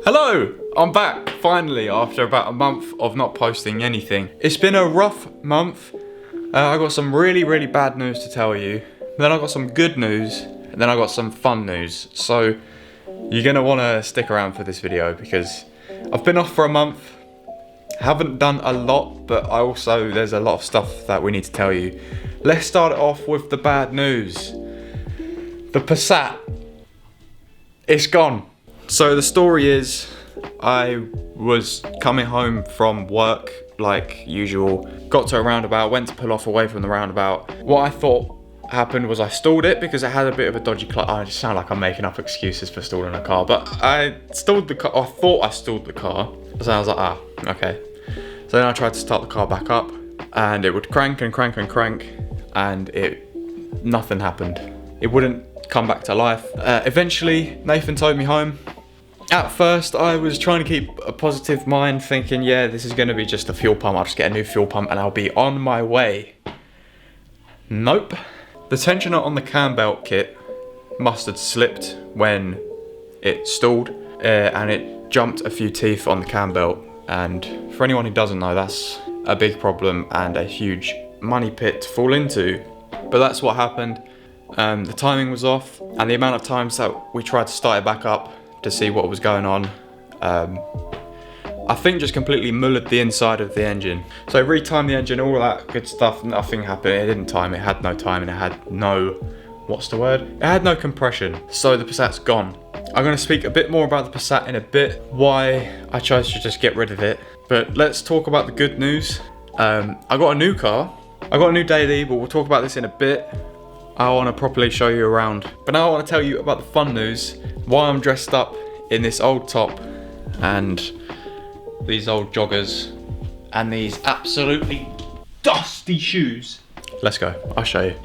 Hello! I'm back, finally, after about a month of not posting anything. It's been a rough month. I got some really bad news to tell you. Then I got some good news, and then I got some fun news. So, you're gonna wanna stick around for this video because I've been off for a month. Haven't done a lot, but there's a lot of stuff that we need to tell you. Let's start it off with the bad news. The Passat, it's gone. So the story is, I was coming home from work like usual, got to a roundabout, went to pull off away from the roundabout. What I thought happened was I stalled it because it had a bit of a dodgy clutch. I just sound like I'm making up excuses for stalling a car, but I stalled the car. I thought I stalled the car, so I was like, okay. So then I tried to start the car back up, and it would crank and crank and crank, and nothing happened. It wouldn't come back to life. Eventually, Nathan towed me home. At first, I was trying to keep a positive mind, thinking, yeah, this is going to be just a fuel pump. I'll just get a new fuel pump and I'll be on my way. Nope. The tensioner on the cam belt kit must have slipped when it stalled, and it jumped a few teeth on the cam belt. And for anyone who doesn't know, that's a big problem and a huge money pit to fall into. But that's what happened. The timing was off, and the amount of times that we tried to start it back up to see what was going on, I think just completely mullered the inside of the engine. So re-timed the engine, all that good stuff, nothing happened. It didn't time, it had no timing, it had no, what's the word? It had no compression, so the Passat's gone. I'm going to speak a bit more about the Passat in a bit, why I chose to just get rid of it. But let's talk about the good news. I got a new car, I got a new daily, but we'll talk about this in a bit. I want to properly show you around. But now I want to tell you about the fun news, why I'm dressed up in this old top and these old joggers and these absolutely dusty shoes. Let's go, I'll show you.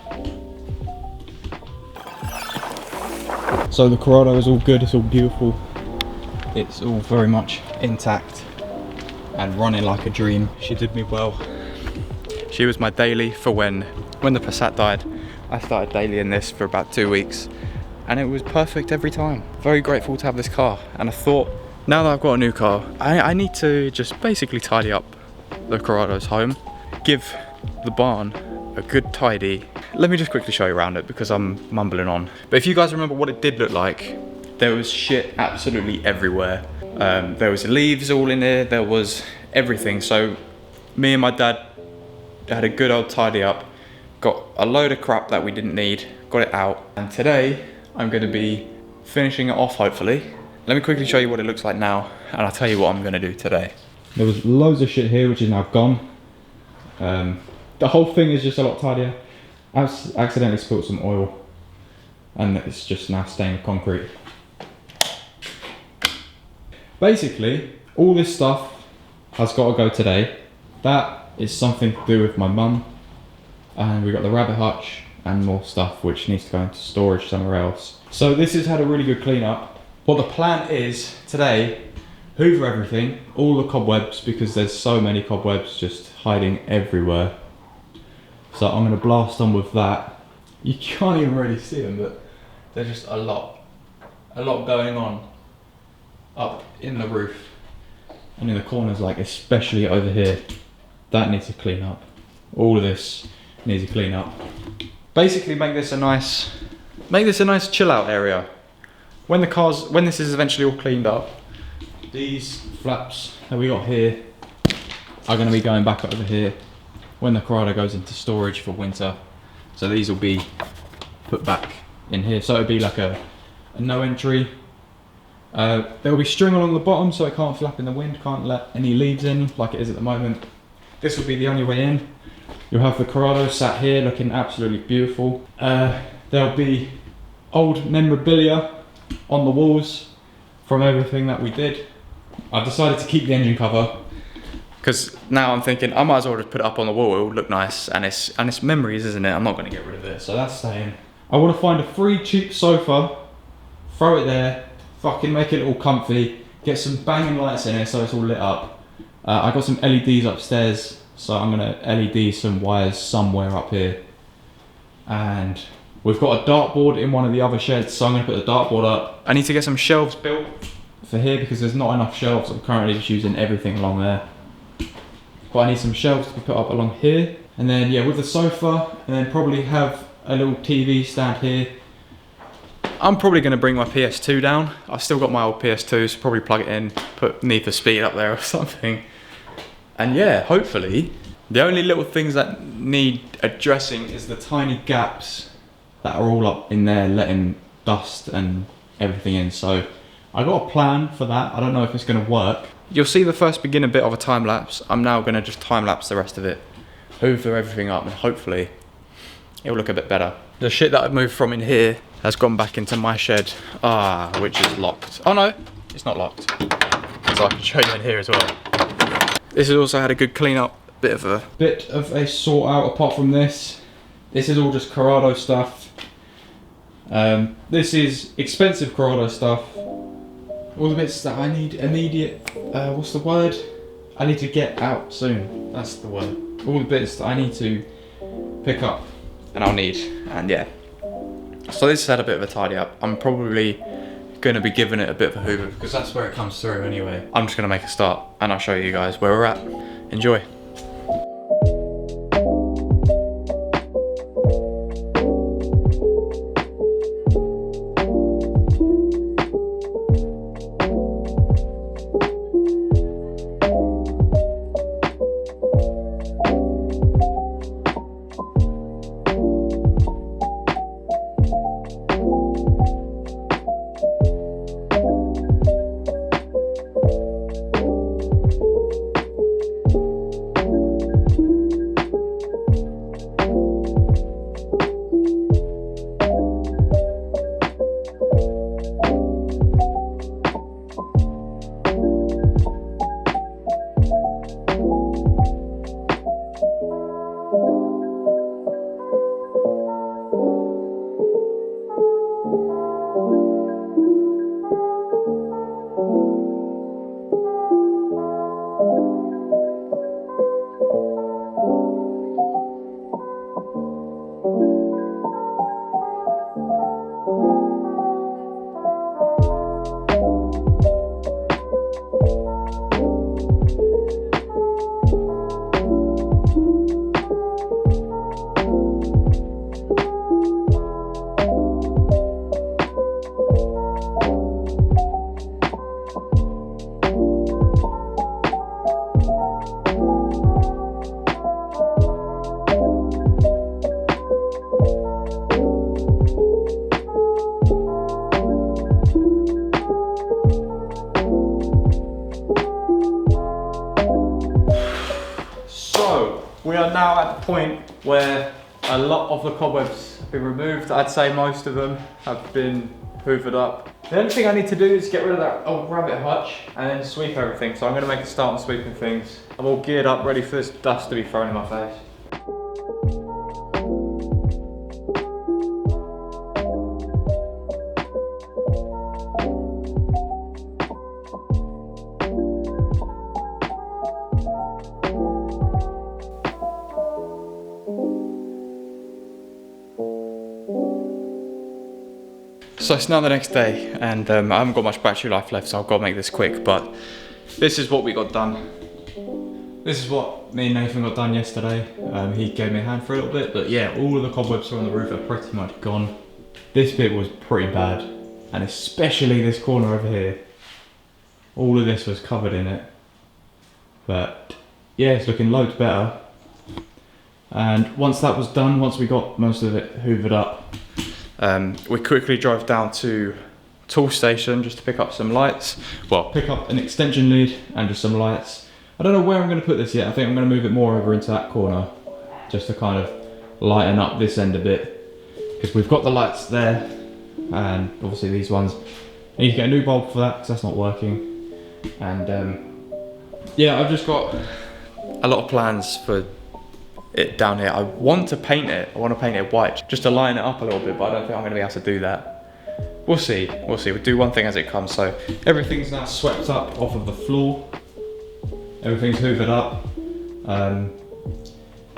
So the Corrado is all good, it's all beautiful. It's all very much intact and running like a dream. She did me well. She was my daily for when the Passat died. I started daily in this for about 2 weeks and it was perfect every time. Very grateful to have this car, and I thought, now that I've got a new car, I need to just basically tidy up the Corrado's home, give the barn a good tidy. Let me just quickly show you around it because I'm mumbling on. But if you guys remember what it did look like, there was shit absolutely everywhere. There was leaves all in here, there was everything. So me and my dad had a good old tidy up, got a load of crap that we didn't need, got it out. And today I'm going to be finishing it off, hopefully. Let me quickly show you what it looks like now, and I'll tell you what I'm going to do today. There was loads of shit here which is now gone. The whole thing is just a lot tidier. I accidentally spilled some oil and it's just now stained with concrete. Basically, all this stuff has got to go today. That is something to do with my mum. And we've got the rabbit hutch and more stuff which needs to go into storage somewhere else. So this has had a really good clean up. What the plan is today, hoover everything, all the cobwebs, because there's so many cobwebs just hiding everywhere. So I'm going to blast on with that. You can't even really see them, but there's just a lot going on up in the roof and in the corners, like especially over here. That needs to clean up. All of this needs to clean up. Basically make this a nice chill out area. When this is eventually all cleaned up, these flaps that we got here are going to be going back over here when the Corrado goes into storage for winter. So these will be put back in here. So it'll be like a no entry. There'll be string along the bottom so it can't flap in the wind, can't let any leaves in like it is at the moment. This will be the only way in. You'll have the Corrado sat here looking absolutely beautiful. There'll be old memorabilia on the walls from everything that we did. I've decided to keep the engine cover because now I'm thinking I might as well just put it up on the wall. It will look nice, and it's memories, isn't it? I'm not going to get rid of it, so that's staying. I want to find a free cheap sofa, throw it there, fucking make it all comfy, get some banging lights in it so it's all lit up. I got some LEDs upstairs, so I'm going to LED some wires somewhere up here, and We've got a dartboard in one of the other sheds, so I'm going to put the dartboard up. I need to get some shelves built for here because there's not enough shelves. I'm currently just using everything along there. But I need some shelves to be put up along here. And then, yeah, with the sofa, and then probably have a little TV stand here. I'm probably going to bring my PS2 down. I've still got my old PS2, so probably plug it in, put Need for Speed up there or something. And yeah, hopefully, the only little things that need addressing is the tiny gaps that are all up in there, letting dust and everything in. So I got a plan for that. I don't know if it's going to work. You'll see the first beginner bit of a time lapse. I'm now going to just time lapse the rest of it, hoover everything up, and hopefully it'll look a bit better. The shit that I've moved from in here has gone back into my shed, which is locked. Oh no, it's not locked. So I can show you in here as well. This has also had a good clean up, bit of a sort out. Apart from this is all just Corrado stuff. This is expensive Corrado stuff. All the bits that I need immediate, what's the word? I need to get out soon, that's the word. All the bits that I need to pick up and I'll need, and yeah. So this has had a bit of a tidy up. I'm probably going to be giving it a bit of a hoover because that's where it comes through anyway. I'm just going to make a start and I'll show you guys where we're at. Enjoy. We are now at the point where a lot of the cobwebs have been removed. I'd say most of them have been hoovered up. The only thing I need to do is get rid of that old rabbit hutch and then sweep everything. So I'm going to make a start on sweeping things. I'm all geared up, ready for this dust to be thrown in my face. So it's now the next day and I haven't got much battery life left, so I've got to make this quick, but this is what we got done. This is what me and Nathan got done yesterday. He gave me a hand for a little bit, but yeah, all of the cobwebs on the roof are pretty much gone. This bit was pretty bad, and especially this corner over here. All of this was covered in it. But yeah, it's looking loads better. And once that was done, once we got most of it hoovered up, we quickly drove down to tool station just to pick up some lights. Well, pick up an extension lead and just some lights. I don't know where I'm going to put this yet. I think I'm going to move it more over into that corner just to kind of lighten up this end a bit, because we've got the lights there and obviously these ones. I need to get a new bulb for that because that's not working. And yeah, I've just got a lot of plans for it down here. I want to paint it. I want to paint it white just to line it up a little bit, but I don't think I'm going to be able to do that. We'll see. We'll see. We'll do one thing as it comes. So everything's now swept up off of the floor. Everything's hoovered up.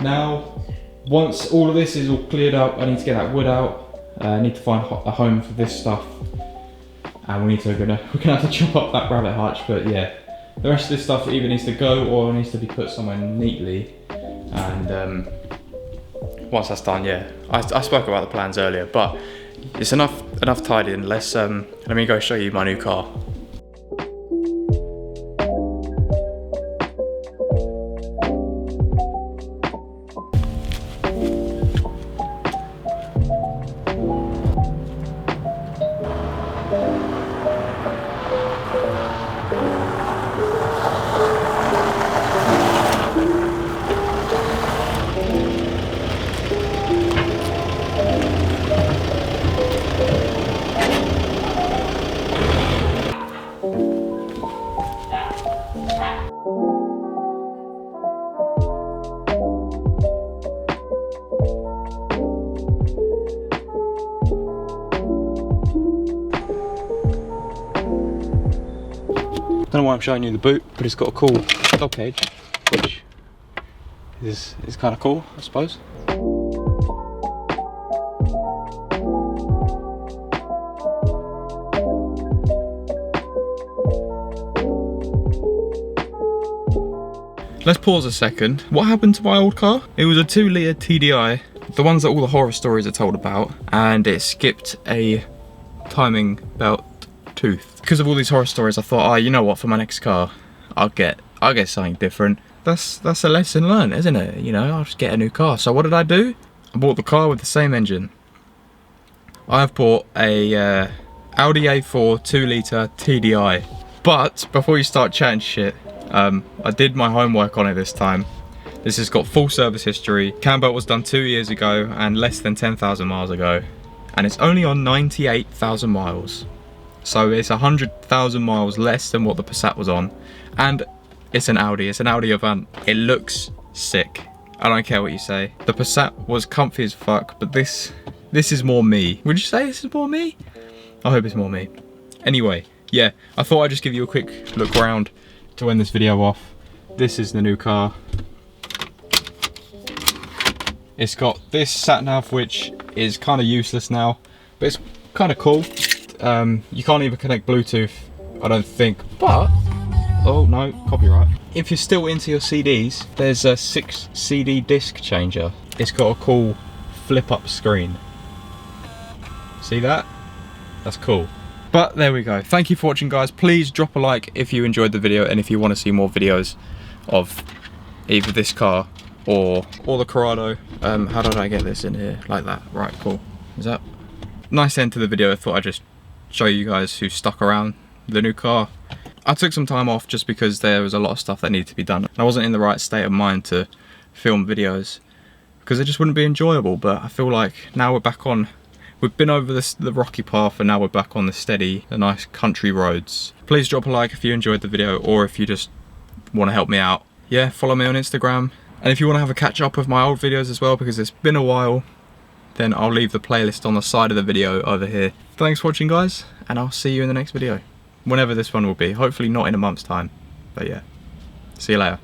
Now, once all of this is all cleared up, I need to get that wood out Need to find a home for this stuff, and we're gonna have to chop up that rabbit hutch. But yeah, the rest of this stuff either needs to go or needs to be put somewhere neatly. And once that's done, yeah, I spoke about the plans earlier, but it's enough tidying. Let me go show you my new car. Don't know why I'm showing you the boot, but it's got a cool dog cage, which is kind of cool, I suppose. Let's pause a second. What happened to my old car? It was a 2-litre TDI, the ones that all the horror stories are told about, and it skipped a timing belt tooth. Because of all these horror stories, I thought, oh, you know what, for my next car, I'll get something different. That's a lesson learned, isn't it? You know, I'll just get a new car. So what did I do? I bought the car with the same engine. I've bought a Audi A4 2-litre TDI. But before you start chatting shit, I did my homework on it this time. This has got full service history. Cam belt was done 2 years ago and less than 10,000 miles ago. And it's only on 98,000 miles. So it's 100,000 miles less than what the Passat was on. And it's an Audi Avant. It looks sick. I don't care what you say. The Passat was comfy as fuck, but this is more me. Would you say this is more me? I hope it's more me. Anyway, yeah, I thought I'd just give you a quick look around to end this video off. This is the new car. It's got this sat nav, which is kind of useless now, but it's kind of cool. You can't even connect Bluetooth, I don't think, but, oh no, copyright. If you're still into your CDs, there's a 6 CD disc changer. It's got a cool flip up screen. See that? That's cool. But there we go. Thank you for watching, guys. Please drop a like if you enjoyed the video and if you want to see more videos of either this car or the Corrado. How did I get this in here? Like that. Right, cool. Is that nice end to the video? I thought I'd just show you guys who stuck around the new car. I took some time off just because there was a lot of stuff that needed to be done. I wasn't in the right state of mind to film videos because it just wouldn't be enjoyable, but I feel like now we're back on. We've been over the rocky path and now we're back on the nice country roads. Please drop a like if you enjoyed the video or if you just want to help me out. Yeah, follow me on Instagram. And if you want to have a catch up with my old videos as well, because it's been a while, then I'll leave the playlist on the side of the video over here. Thanks for watching, guys, and I'll see you in the next video. Whenever this one will be. Hopefully not in a month's time. But yeah, see you later.